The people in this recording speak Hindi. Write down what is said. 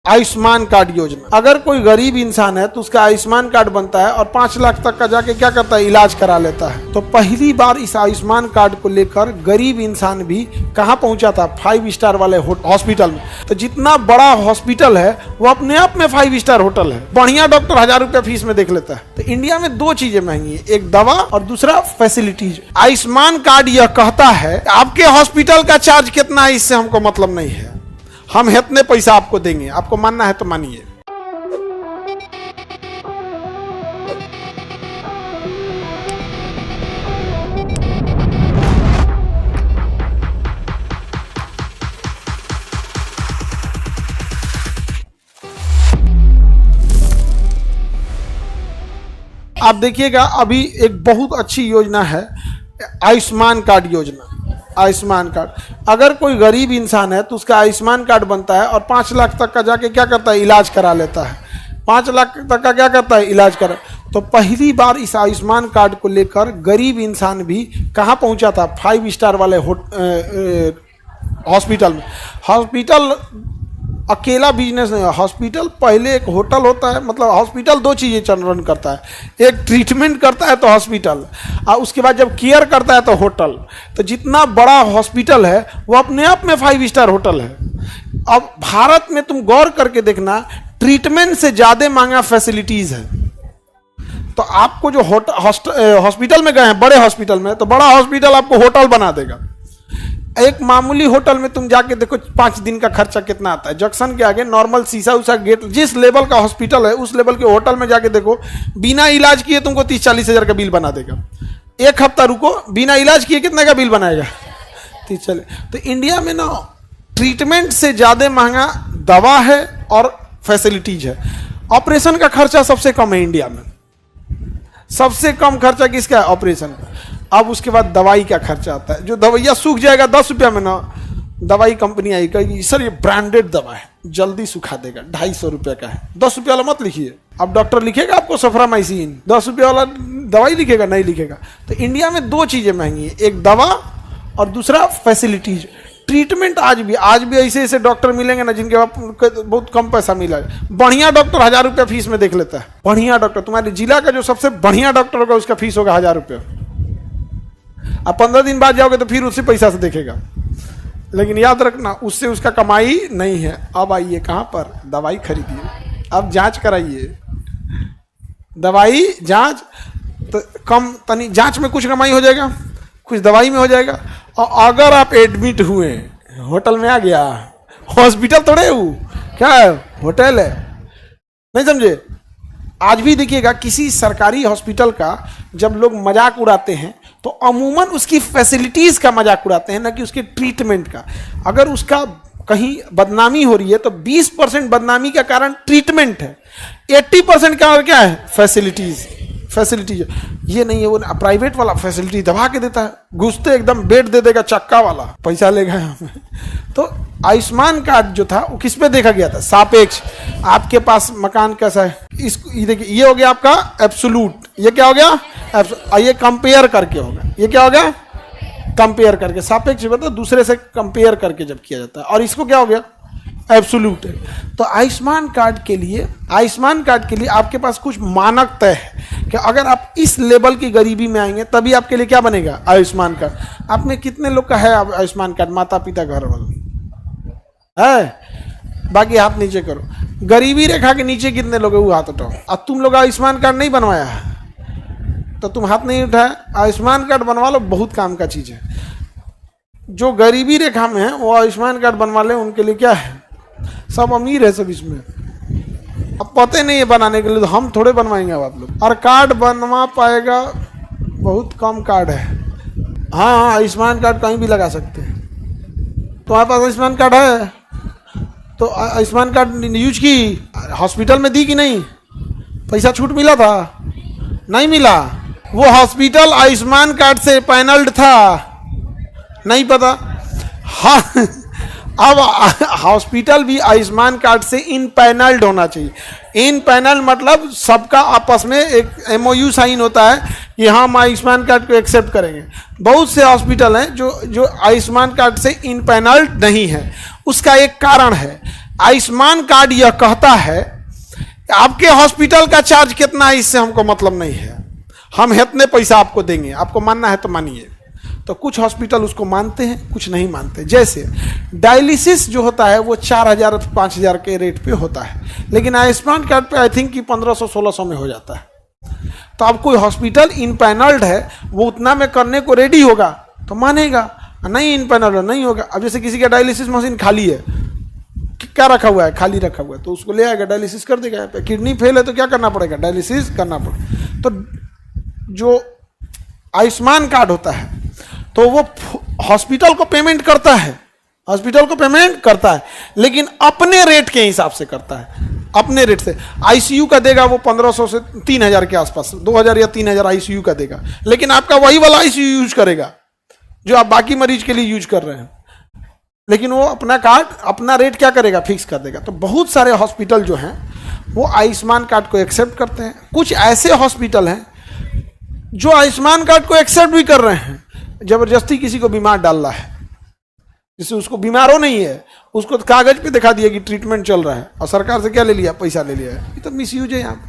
आयुष्मान कार्ड योजना। अगर कोई गरीब इंसान है तो उसका आयुष्मान कार्ड बनता है और 5 लाख तक का जाके क्या करता है, इलाज करा लेता है। तो पहली बार इस आयुष्मान कार्ड को लेकर गरीब इंसान भी कहाँ पहुंचा था, 5 स्टार वाले हॉस्पिटल में। तो जितना बड़ा हॉस्पिटल है वो अपने आप में 5 स्टार होटल है। बढ़िया डॉक्टर 1000 रुपया फीस में देख लेता है। तो इंडिया में 2 चीजें महंगी है, एक दवा और दूसरा फैसिलिटीज। आयुष्मान कार्ड यह कहता है आपके हॉस्पिटल का चार्ज कितना है इससे हमको मतलब नहीं है, हम इतने पैसा आपको देंगे, आपको मानना है तो मानिए। आप देखिएगा अभी एक बहुत अच्छी योजना है आयुष्मान कार्ड योजना। आयुष्मान कार्ड, अगर कोई गरीब इंसान है तो उसका आयुष्मान कार्ड बनता है और 5 लाख तक का जाके क्या करता है, इलाज करा लेता है। 5 लाख तक का क्या करता है, इलाज करा। तो पहली बार इस आयुष्मान कार्ड को लेकर गरीब इंसान भी कहाँ पहुंचा था, 5 स्टार वाले हॉस्पिटल में। हॉस्पिटल अकेला बिजनेस नहीं है, हॉस्पिटल पहले एक होटल होता है। मतलब हॉस्पिटल 2 चीज़ें रन करता है, एक ट्रीटमेंट करता है तो हॉस्पिटल, और उसके बाद जब केयर करता है तो होटल। तो जितना बड़ा हॉस्पिटल है वो अपने आप में 5 स्टार होटल है। अब भारत में तुम गौर करके देखना, ट्रीटमेंट से ज़्यादा महंगा फैसिलिटीज़ है। तो आपको जो हॉस्पिटल में गए हैं बड़े हॉस्पिटल में, तो बड़ा हॉस्पिटल आपको होटल बना देगा। एक मामूली होटल में तुम जाके देखो 5 दिन का खर्चा कितना आता है। जंक्शन के आगे नॉर्मल शीशा उसा गेट, जिस लेवल का हॉस्पिटल है उस लेवल के होटल में जाके देखो, बिना इलाज किए तुमको 30-40 हज़ार का बिल बना देगा। 1 हफ्ता रुको, बिना इलाज किए कितने का बिल बनाएगा, 30-40। तो इंडिया में ना ट्रीटमेंट से ज़्यादा महंगा दवा है और फैसिलिटीज है। ऑपरेशन का खर्चा सबसे कम है इंडिया में, सबसे कम खर्चा किसका है, ऑपरेशन का। अब उसके बाद दवाई का खर्चा आता है। जो दवाइयाँ सूख जाएगा 10 रुपया में ना, दवाई कंपनी आई कहेगी सर ये ब्रांडेड दवा है, जल्दी सुखा देगा, 250 रुपये का है, 10 रुपये वाला मत लिखिए। अब डॉक्टर लिखेगा आपको सफरामाइसिन, 10 रुपये वाला दवाई लिखेगा, नहीं लिखेगा। तो इंडिया में 2 चीज़ें महंगी है, एक दवा और दूसरा फैसिलिटीज। ट्रीटमेंट आज भी ऐसे डॉक्टर मिलेंगे ना जिनके पास बहुत कम पैसा मिला है। बढ़िया डॉक्टर 1000 रुपया फीस में देख लेता है। बढ़िया डॉक्टर, तुम्हारे जिला का जो सबसे बढ़िया डॉक्टर होगा उसका फीस होगा 1000 रुपया। अब 15 दिन बाद जाओगे तो फिर उसी पैसा से देखेगा। लेकिन याद रखना उससे उसका कमाई नहीं है। अब आइए कहाँ पर, दवाई खरीदिए, अब जांच कराइए, दवाई जांच तो कम तनी जांच में कुछ कमाई हो जाएगा, कुछ दवाई में हो जाएगा। और अगर आप एडमिट हुए, होटल में आ गया, हॉस्पिटल थोड़े हो, क्या है, होटल है, नहीं समझे। आज भी देखिएगा किसी सरकारी हॉस्पिटल का जब लोग मजाक उड़ाते हैं तो अमूमन उसकी फैसिलिटीज का मजाक उड़ाते हैं, ना कि उसके ट्रीटमेंट का। अगर उसका कहीं बदनामी हो रही है तो 20% बदनामी का कारण ट्रीटमेंट है, 80% का और क्या है, फैसिलिटीज। ये नहीं है वो प्राइवेट वाला फैसिलिटी दबा के देता है, घुसते एकदम बेड दे देगा, चक्का वाला पैसा लेगा हमें। तो आयुष्मान कार्ड जो था वो किस पे देखा गया था, सापेक्ष। आपके पास मकान कैसा है, इसको देखिए, ये हो गया आपका एब्सोल्यूट, ये क्या हो गया, ये कंपेयर करके होगा, ये क्या हो गया, कंपेयर करके। सापेक्ष मतलब दूसरे से कंपेयर करके जब किया जाता है, और इसको क्या हो गया, एब्सोल्यूट है। तो आयुष्मान कार्ड के लिए आपके पास कुछ मानक तय है कि अगर आप इस लेवल की गरीबी में आएंगे तभी आपके लिए क्या बनेगा, आयुष्मान कार्ड। आप में कितने लोग का है आयुष्मान कार्ड, माता पिता घर वाले है, बाकी हाथ नीचे करो। गरीबी रेखा के नीचे कितने लोग हैं वो हाथ उठाओ। अब तुम लोग आयुष्मान कार्ड नहीं बनवाया है तो तुम हाथ नहीं उठाए, आयुष्मान कार्ड बनवा लो, बहुत काम का चीज़ है। जो गरीबी रेखा में है वो आयुष्मान कार्ड बनवा ले, उनके लिए क्या है, सब अमीर है सब इसमें। अब पता नहीं है बनाने के लिए, तो हम थोड़े बनवाएंगे अब आप लोग। और कार्ड बनवा पाएगा, बहुत कम कार्ड है। हाँ, आयुष्मान कार्ड कहीं भी लगा सकते हैं। तुम्हारे पास आयुष्मान कार्ड है तो आयुष्मान कार्ड यूज की, हॉस्पिटल में दी कि नहीं, पैसा छूट मिला था, नहीं मिला। वो हॉस्पिटल आयुष्मान कार्ड से पैनल्ड था, नहीं पता। हाँ, अब हॉस्पिटल भी आयुष्मान कार्ड से इन पैनल्ड होना चाहिए। इन पैनल मतलब सबका आपस में एक MOU साइन होता है कि हाँ हम आयुष्मान कार्ड को एक्सेप्ट करेंगे। बहुत से हॉस्पिटल हैं जो आयुष्मान कार्ड से इन पैनल्ड नहीं है। उसका एक कारण है, आयुष्मान कार्ड यह कहता है आपके हॉस्पिटल का चार्ज कितना है इससे हमको मतलब नहीं है, हम इतने पैसा आपको देंगे, आपको मानना है तो मानिए। तो कुछ हॉस्पिटल उसको मानते हैं, कुछ नहीं मानते। जैसे डायलिसिस जो होता है वो 4,000 5,000 के रेट पे होता है, लेकिन आयुष्मान कार्ड पे आई थिंक कि 1500-1600 में हो जाता है। तो अब कोई हॉस्पिटल इन पैनल्ड है, वो उतना में करने को रेडी होगा तो मानेगा, नहीं इन पैनल्ड नहीं होगा। अब जैसे किसी का डायलिसिस मशीन खाली है, क्या रखा हुआ है, खाली रखा हुआ है, तो उसको ले आएगा, डायलिसिस कर देगा। किडनी फेल है तो क्या करना पड़ेगा, डायलिसिस करना पड़ेगा। तो जो आयुष्मान कार्ड होता है तो वो हॉस्पिटल को पेमेंट करता है, हॉस्पिटल को पेमेंट करता है, लेकिन अपने रेट के हिसाब से करता है, अपने रेट से। आईसीयू का देगा वो 1500 से 3,000 के आसपास, 2,000 या 3,000 आईसीयू का देगा, लेकिन आपका वही वाला आईसीयू यूज करेगा जो आप बाकी मरीज के लिए यूज कर रहे हैं, लेकिन वो अपना कार्ड अपना रेट क्या करेगा, फिक्स कर देगा। तो बहुत सारे हॉस्पिटल जो हैं वो आयुष्मान कार्ड को एक्सेप्ट करते हैं। कुछ ऐसे हॉस्पिटल हैं जो आयुष्मान कार्ड को एक्सेप्ट भी कर रहे हैं, जबरदस्ती किसी को बीमार डाल रहा है, जिससे उसको बीमार हो नहीं है, उसको कागज पे दिखा दिया कि ट्रीटमेंट चल रहा है, और सरकार से क्या ले लिया, पैसा ले लिया है। ये तो मिसयूज है यहाँ।